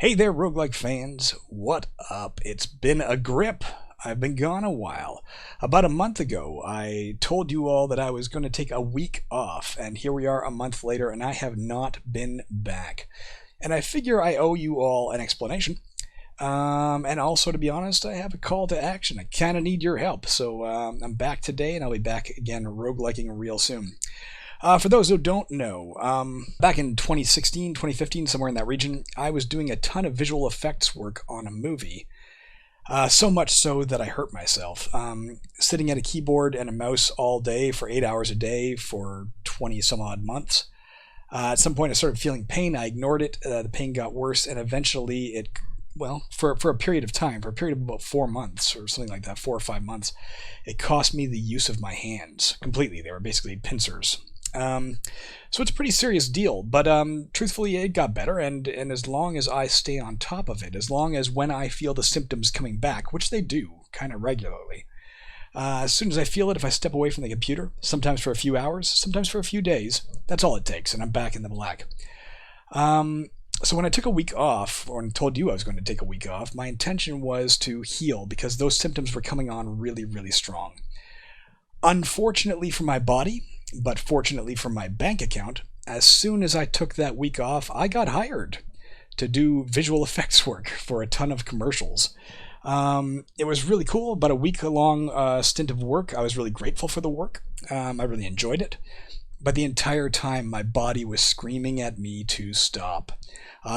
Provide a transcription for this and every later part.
Hey there, roguelike fans. What up? It's been a grip. I've been gone a while. About a month ago, I told you all that I was going to take a week off, and here we are a month later, and I have not been back. And I figure I owe you all an explanation. And also, to be honest, I have a call to action. I kind of need your help, so I'm back today, and I'll be back again rogueliking real soon. For those who don't know, back in 2016, 2015, somewhere in that region, I was doing a ton of visual effects work on a movie. So much so that I hurt myself. Sitting at a keyboard and a mouse all day for 8 hours a day for 20 some odd months. At some point I started feeling pain. I ignored it. The pain got worse, and eventually for a period of time, for a period of about 4 months or something like that, 4 or 5 months, it cost me the use of my hands completely. They were basically pincers. So it's a pretty serious deal, but truthfully it got better, and as long as I stay on top of it, as long as when I feel the symptoms coming back, which they do kind of regularly, as soon as I feel it, if I step away from the computer, sometimes for a few hours, sometimes for a few days, that's all it takes, and I'm back in the black. So when I took a week off, or told you I was going to take a week off, my intention was to heal because those symptoms were coming on really, really strong. Unfortunately for my body, but fortunately for my bank account, as soon as I took that week off, I got hired to do visual effects work for a ton of commercials. It was really cool, about a week-long stint of work. I was really grateful for the work. I really enjoyed it. But the entire time, my body was screaming at me to stop.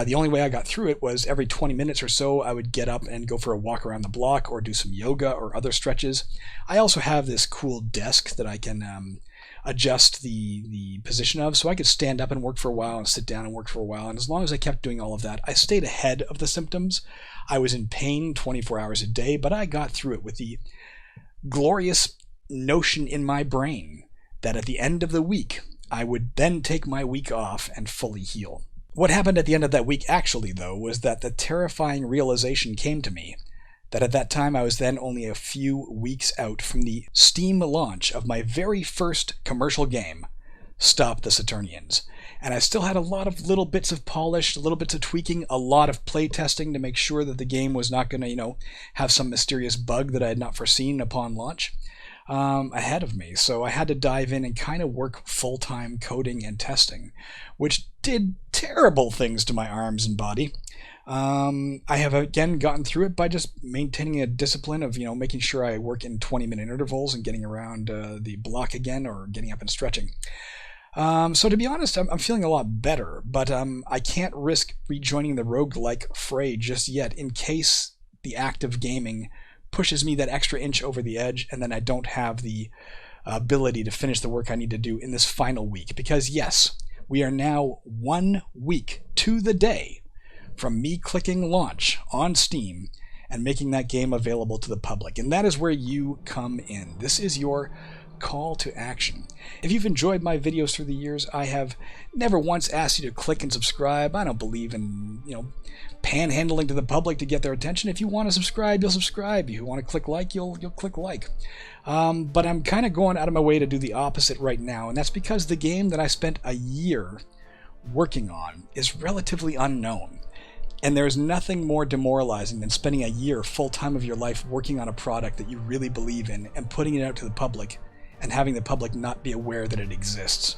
The only way I got through it was every 20 minutes or so, I would get up and go for a walk around the block or do some yoga or other stretches. I also have this cool desk that I can adjust the position of, so I could stand up and work for a while and sit down and work for a while. And as long as I kept doing all of that, I stayed ahead of the symptoms. I was in pain 24 hours a day, but I got through it with the glorious notion in my brain that at the end of the week, I would then take my week off and fully heal. What happened at the end of that week, actually, though, was that the terrifying realization came to me that at that time I was then only a few weeks out from the Steam launch of my very first commercial game, Stop the Saturnians. And I still had a lot of little bits of polish, little bits of tweaking, a lot of play testing to make sure that the game was not going to, have some mysterious bug that I had not foreseen upon launch ahead of me. So I had to dive in and kind of work full-time coding and testing, which did terrible things to my arms and body. I have again gotten through it by just maintaining a discipline of making sure I work in 20-minute intervals and getting around the block again, or getting up and stretching. So to be honest, I'm feeling a lot better, but I can't risk rejoining the roguelike fray just yet in case the act of gaming pushes me that extra inch over the edge, and then I don't have the ability to finish the work I need to do in this final week. Because yes, we are now 1 week to the day from me clicking launch on Steam and making that game available to the public. And that is where you come in. This is your call to action. If you've enjoyed my videos through the years, I have never once asked you to click and subscribe. I don't believe in, panhandling to the public to get their attention. If you want to subscribe, you'll subscribe. If you want to click like, you'll click like. But I'm kind of going out of my way to do the opposite right now, and that's because the game that I spent a year working on is relatively unknown. And there's nothing more demoralizing than spending a year full-time of your life working on a product that you really believe in and putting it out to the public and having the public not be aware that it exists.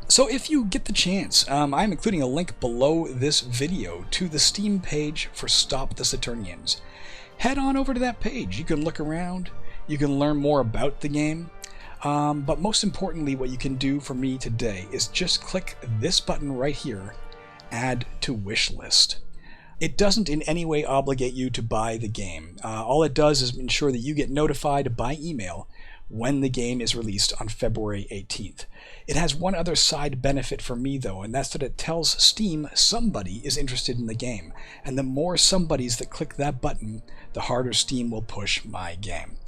So if you get the chance, I'm including a link below this video to the Steam page for Stop the Saturnians. Head on over to that page. You can look around, you can learn more about the game, but most importantly, what you can do for me today is just click this button right here, Add to Wish List. It doesn't in any way obligate you to buy the game. All it does is ensure that you get notified by email when the game is released on February 18th. It has one other side benefit for me, though, and that's that it tells Steam somebody is interested in the game. And the more somebodies that click that button, the harder Steam will push my game.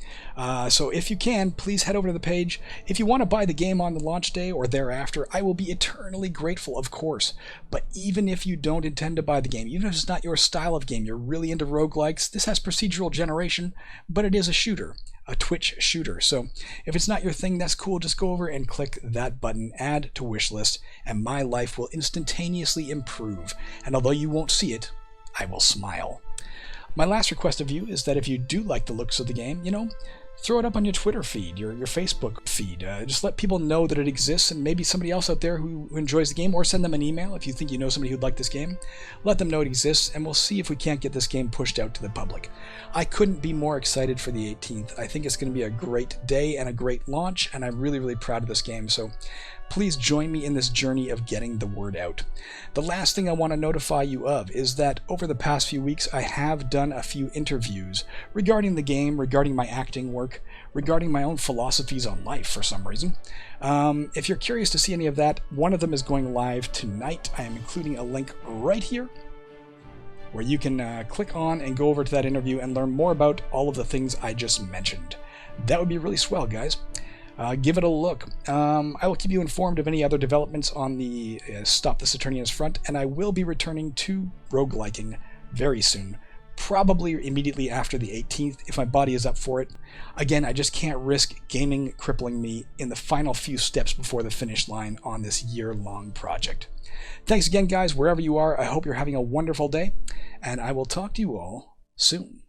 So if you can, please head over to the page. If you want to buy the game on the launch day or thereafter, I will be eternally grateful, of course. But even if you don't intend to buy the game, even if it's not your style of game, you're really into roguelikes, this has procedural generation, but it is a shooter. a Twitch shooter. So if it's not your thing, that's cool. Just go over and click that button, add to wish list, and my life will instantaneously improve. And although you won't see it, I will smile. My last request of you is that if you do like the looks of the game, throw it up on your Twitter feed, your Facebook feed. Just let people know that it exists, and maybe somebody else out there who enjoys the game, or send them an email if you think you know somebody who'd like this game. Let them know it exists, and we'll see if we can't get this game pushed out to the public. I couldn't be more excited for the 18th. I think it's going to be a great day and a great launch, and I'm really, really proud of this game. So please join me in this journey of getting the word out. The last thing I want to notify you of is that over the past few weeks, I have done a few interviews regarding the game, regarding my acting work, regarding my own philosophies on life for some reason. If you're curious to see any of that, one of them is going live tonight. I am including a link right here where you can click on and go over to that interview and learn more about all of the things I just mentioned. That would be really swell, guys. Give it a look. I will keep you informed of any other developments on the Stop the Saturnians front, and I will be returning to rogueliking very soon, probably immediately after the 18th if my body is up for it. Again, I just can't risk gaming crippling me in the final few steps before the finish line on this year-long project. Thanks again, guys, wherever you are. I hope you're having a wonderful day, and I will talk to you all soon.